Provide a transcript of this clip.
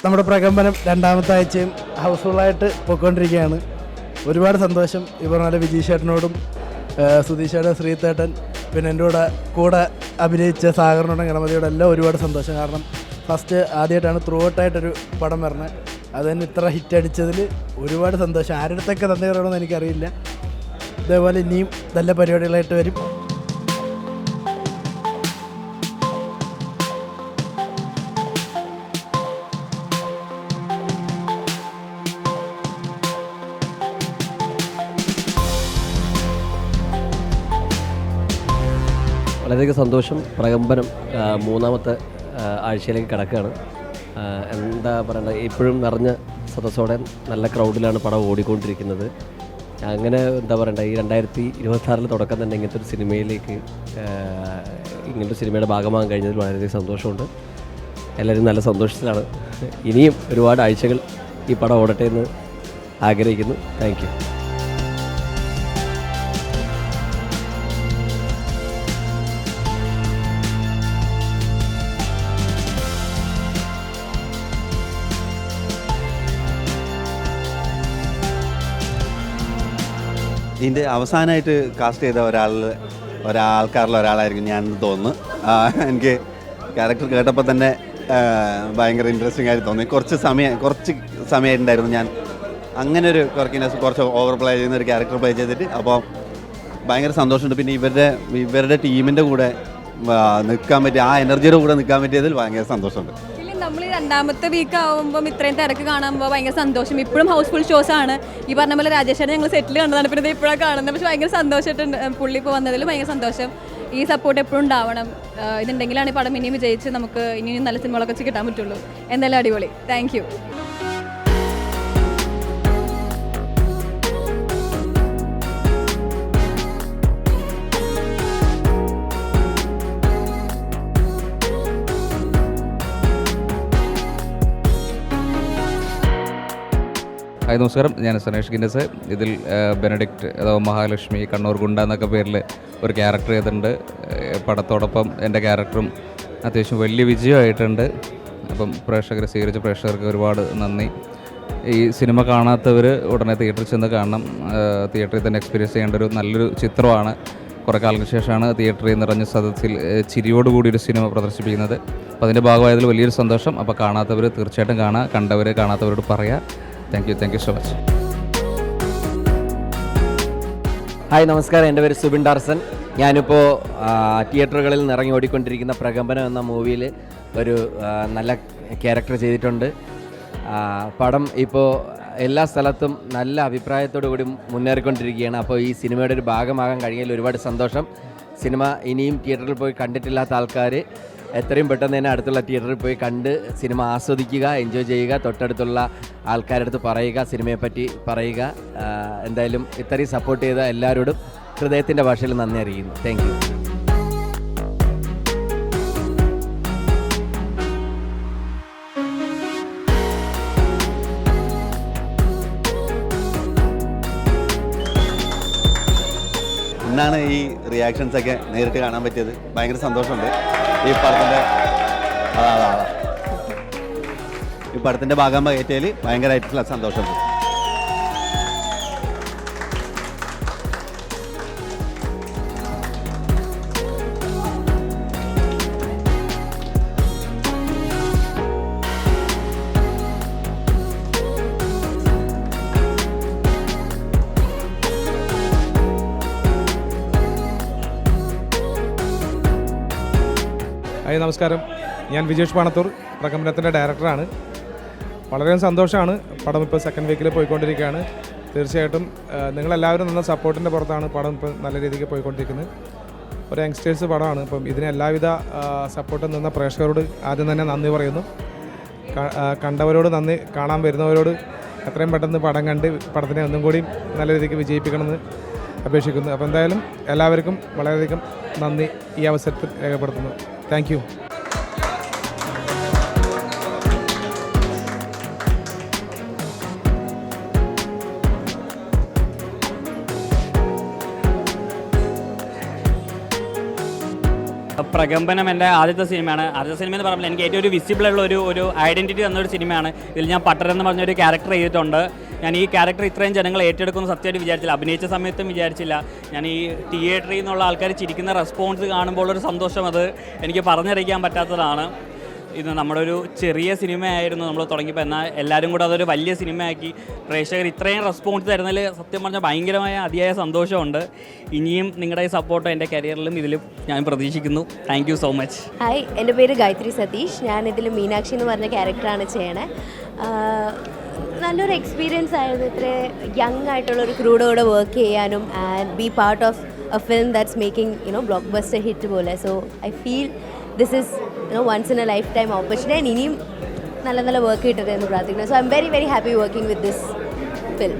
നമ്മുടെ പ്രകമ്പനം രണ്ടാമത്തെ ആഴ്ചയും ഹൗസ്ഫുള്ളായിട്ട് പോയിക്കൊണ്ടിരിക്കുകയാണ്. ഒരുപാട് സന്തോഷം. ഈ പറഞ്ഞ പോലെ വിജീഷേട്ടനോടും സുധീഷേട്ടൻ, ശ്രീതേട്ടൻ, പിന്നെ എൻ്റെ കൂടെ അഭിനയിച്ച സാഗറിനോടും ഗണപതിയോടും എല്ലാം ഒരുപാട് സന്തോഷം. കാരണം ഫസ്റ്റ് ആദ്യമായിട്ടാണ് ത്രൂ ഔട്ടായിട്ടൊരു പടം വരുന്നത്. അത് തന്നെ ഇത്ര ഹിറ്റ് അടിച്ചതിൽ ഒരുപാട് സന്തോഷം. ആരുടെ അടുത്തൊക്കെ നന്ദി പറയണമെന്ന് എനിക്കറിയില്ല. ഇതേപോലെ ഇനിയും നല്ല പരിപാടികളായിട്ട് വരും. വളരെയധികം സന്തോഷം. പ്രകമ്പനം മൂന്നാമത്തെ ആഴ്ചയിലേക്ക് കിടക്കുകയാണ്. എന്താ പറയണ്ടത്, ഇപ്പോഴും നിറഞ്ഞ സദസ്സോടെ നല്ല ക്രൗഡിലാണ് പടം ഓടിക്കൊണ്ടിരിക്കുന്നത്. അങ്ങനെ എന്താ പറയണ്ടത്, ഈ 2026 തുടക്കം തന്നെ ഇങ്ങനത്തെ ഒരു സിനിമയിലേക്ക്, ഇങ്ങനത്തെ സിനിമയുടെ ഭാഗമാകാൻ കഴിഞ്ഞതിൽ വളരെയധികം സന്തോഷമുണ്ട്. എല്ലാവരും നല്ല സന്തോഷത്തിലാണ്. ഇനിയും ഒരുപാട് ആഴ്ചകൾ ഈ പടം ഓടട്ടെ എന്ന് ആഗ്രഹിക്കുന്നു. Thank you. ഇതിൻ്റെ അവസാനമായിട്ട് കാസ്റ്റ് ചെയ്ത ഒരാൾക്കാരിൽ ഒരാളായിരിക്കും ഞാനെന്ന് തോന്നുന്നു. എനിക്ക് ക്യാരക്ടർ കേട്ടപ്പോൾ തന്നെ ഭയങ്കര ഇൻട്രസ്റ്റിംഗ് ആയിട്ട് തോന്നി. കുറച്ച് സമയമായിട്ടുണ്ടായിരുന്നു ഞാൻ അങ്ങനെ ഒരു കുറച്ച് ഓവർ പ്ലേ ചെയ്യുന്ന ഒരു ക്യാരക്ടർ പ്ലേ ചെയ്തിട്ട്. അപ്പോൾ ഭയങ്കര സന്തോഷമുണ്ട്. പിന്നെ ഇവരുടെ ടീമിൻ്റെ കൂടെ നിൽക്കാൻ പറ്റിയ, ആ എനർജിയുടെ കൂടെ നിൽക്കാൻ പറ്റിയതിൽ ഭയങ്കര സന്തോഷമുണ്ട്. നമ്മൾ രണ്ടാമത്തെ വീക്ക് ആകുമ്പോൾ ഇത്രയും തിരക്ക് കാണുമ്പോൾ ഭയങ്കര സന്തോഷം. ഇപ്പോഴും ഹൗസ്ഫുൾ ഷോസ് ആണ്. ഈ പറഞ്ഞ പോലെ രാജേഷേട്ടൻ ഞങ്ങൾ സെറ്റിൽ കണ്ടതാണ്, പിന്നെ ഇത് ഇപ്പോഴാണ് കാണുന്നത്. പക്ഷേ ഭയങ്കര സന്തോഷമായിട്ടുണ്ട്. പുള്ളി ഇപ്പോൾ വന്നതിൽ ഭയങ്കര സന്തോഷം. ഈ സപ്പോർട്ട് എപ്പോഴും ഉണ്ടാവണം. ഇതുണ്ടെങ്കിലാണ് ഈ പടം ഇനിയും വിജയിച്ച് നമുക്ക് ഇനിയും നല്ല സിനിമകളൊക്കെ വെച്ച് കിട്ടാൻ പറ്റുള്ളൂ. എന്തായാലും അടിപൊളി. Thank you. ഹായ്, നമസ്കാരം. ഞാൻ സനേഷ് ഗിന്നസ്. ഇതിൽ ബെനഡിക്റ്റ് അഥവാ മഹാലക്ഷ്മി, കണ്ണൂർ ഗുണ്ട എന്നൊക്കെ പേരിൽ ഒരു ക്യാരക്ടർ ചെയ്തിട്ടുണ്ട്. പടത്തോടൊപ്പം എൻ്റെ ക്യാരക്ടറും അത്യാവശ്യം വലിയ വിജയമായിട്ടുണ്ട്. അപ്പം പ്രേക്ഷകരെ സ്വീകരിച്ച പ്രേക്ഷകർക്ക് ഒരുപാട് നന്ദി. ഈ സിനിമ കാണാത്തവർ ഉടനെ തിയേറ്ററിൽ ചെന്ന് കാണണം. തിയേറ്ററിൽ തന്നെ എക്സ്പീരിയൻസ് ചെയ്യേണ്ട ഒരു നല്ലൊരു ചിത്രമാണ്. കുറേ കാലങ്ങൾക്ക് ശേഷമാണ് തിയേറ്ററിൽ നിറഞ്ഞ സദസ്സിൽ ചിരിയോടുകൂടി ഒരു സിനിമ പ്രദർശിപ്പിക്കുന്നത്. അപ്പോൾ അതിൻ്റെ ഭാഗമായതിൽ വലിയൊരു സന്തോഷം. അപ്പോൾ കാണാത്തവർ തീർച്ചയായിട്ടും കാണുക. കണ്ടവർ കാണാത്തവരോട് പറയുക. Thank you so much. Hi, നമസ്കാരം. എൻ്റെ പേര് സുബിൻ ഡാർസൻ. ഞാനിപ്പോൾ തിയേറ്ററുകളിൽ നിറങ്ങി ഓടിക്കൊണ്ടിരിക്കുന്ന പ്രകമ്പനം എന്ന മൂവിയിൽ ഒരു നല്ല ക്യാരക്ടർ ചെയ്തിട്ടുണ്ട്. പടം ഇപ്പോൾ എല്ലാ സ്ഥലത്തും നല്ല അഭിപ്രായത്തോടു കൂടി മുന്നേറിക്കൊണ്ടിരിക്കുകയാണ്. അപ്പോൾ ഈ സിനിമയുടെ ഒരു ഭാഗമാകാൻ കഴിഞ്ഞതിൽ ഒരുപാട് സന്തോഷം. സിനിമ ഇനിയും തിയേറ്ററിൽ പോയി കണ്ടിട്ടില്ലാത്ത ആൾക്കാർ എത്രയും പെട്ടെന്ന് തന്നെ അടുത്തുള്ള തിയേറ്ററിൽ പോയി കണ്ട് സിനിമ ആസ്വദിക്കുക, എൻജോയ് ചെയ്യുക. തൊട്ടടുത്തുള്ള ആൾക്കാരുടെ അടുത്ത് പറയുക, സിനിമയെപ്പറ്റി പറയുക. എന്തായാലും ഇത്രയും സപ്പോർട്ട് ചെയ്ത എല്ലാവരോടും ഹൃദയത്തിൻ്റെ ഭാഷയിൽ നന്ദി അറിയിക്കുന്നു. Thank you. ഇന്നാണ് ഈ റിയാക്ഷൻസൊക്കെ നേരിട്ട് കാണാൻ പറ്റിയത്. ഭയങ്കര സന്തോഷമുണ്ട്. ഈ പടത്തിൻ്റെ ഭാഗമായിട്ടതിൽ ഭയങ്കരമായിട്ടുള്ള സന്തോഷമുണ്ട്. ഹായ്, നമസ്കാരം. ഞാൻ വിജേഷ് പാണത്തൂർ, പ്രകമ്പനത്തിൻ്റെ ഡയറക്ടറാണ്. വളരെ സന്തോഷമാണ്. പടം ഇപ്പോൾ സെക്കൻഡ് വീക്കിൽ പോയിക്കൊണ്ടിരിക്കുകയാണ്. തീർച്ചയായിട്ടും നിങ്ങളെല്ലാവരും തന്ന സപ്പോർട്ടിൻ്റെ പുറത്താണ് പടം ഇപ്പോൾ നല്ല രീതിക്ക് പോയിക്കൊണ്ടിരിക്കുന്നത്. ഒരു യങ്സ്റ്റേഴ്സ് പടമാണ്. ഇപ്പം ഇതിന് എല്ലാവിധ സപ്പോർട്ടും തന്ന പ്രേക്ഷകരോട് ആദ്യം തന്നെ നന്ദി പറയുന്നു. കണ്ടവരോട് നന്ദി. കാണാൻ വരുന്നവരോട് എത്രയും പെട്ടെന്ന് പടം കണ്ട് പടത്തിനെ ഒന്നും കൂടി നല്ല രീതിക്ക് വിജയിപ്പിക്കണമെന്ന് അപേക്ഷിക്കുന്നു. അപ്പോൾ എന്തായാലും എല്ലാവർക്കും വളരെയധികം നന്ദി ഈ അവസരത്തിൽ രേഖപ്പെടുത്തുന്നു. Thank you. പ്രകമ്പനം എൻ്റെ ആദ്യത്തെ സിനിമയാണ്. ആദ്യത്തെ സിനിമ എന്ന് പറയുമ്പോൾ എനിക്ക് ഏറ്റവും ഒരു വിസിബിൾ ഉള്ള ഒരു ഐഡൻറ്റിറ്റി തന്നൊരു സിനിമയാണ്. ഇതിൽ ഞാൻ പട്ടർ എന്ന് പറഞ്ഞൊരു ക്യാരക്ടർ ചെയ്തിട്ടുണ്ട്. ഞാൻ ഈ ക്യാരക്ടർ ഇത്രയും ജനങ്ങൾ ഏറ്റെടുക്കുമെന്ന് സത്യമായിട്ട് വിചാരിച്ചില്ല. അഭിനയിച്ച സമയത്തും വിചാരിച്ചില്ല. ഞാൻ ഈ തിയേറ്ററിൽ നിന്നുള്ള ആൾക്കാർ ചിരിക്കുന്ന റെസ്പോൺസ് കാണുമ്പോൾ ഒരു സന്തോഷം അത് എനിക്ക് പറഞ്ഞറിയിക്കാൻ പറ്റാത്തതാണ്. ഇത് നമ്മുടെ ഒരു ചെറിയ സിനിമയായിരുന്നു നമ്മൾ തുടങ്ങിയപ്പോൾ, എന്നാൽ എല്ലാവരും കൂടെ അതൊരു വലിയ സിനിമയാക്കി പ്രേക്ഷകർ ഇത്രയും റെസ്പോൺസ് തരുന്നതിൽ സത്യം പറഞ്ഞാൽ ഭയങ്കരമായ അതിയായ സന്തോഷമുണ്ട്. ഇനിയും നിങ്ങളുടെ ഈ സപ്പോർട്ട് എൻ്റെ കരിയറിലും ഇതിലും ഞാൻ പ്രതീക്ഷിക്കുന്നു. Thank you so much. Hi, എൻ്റെ പേര് ഗായത്രി സതീഷ്. ഞാനിതിൽ മീനാക്ഷി എന്ന് പറഞ്ഞ ക്യാരക്ടറാണ് ചെയ്യണേ. നല്ലൊരു എക്സ്പീരിയൻസ് ആയിരുന്നു ഇത്ര യങ് ആയിട്ടുള്ളൊരു ക്രൂടെ കൂടെ വർക്ക് ചെയ്യാനും and be part of a film that's making blockbuster hit പോലെ. So I feel this is once in a lifetime opportunity. ഇനിയും നല്ല നല്ല വർക്ക് കിട്ടട്ടെ എന്ന് പ്രാർത്ഥിക്കുന്നു. So I am very very happy working with this film.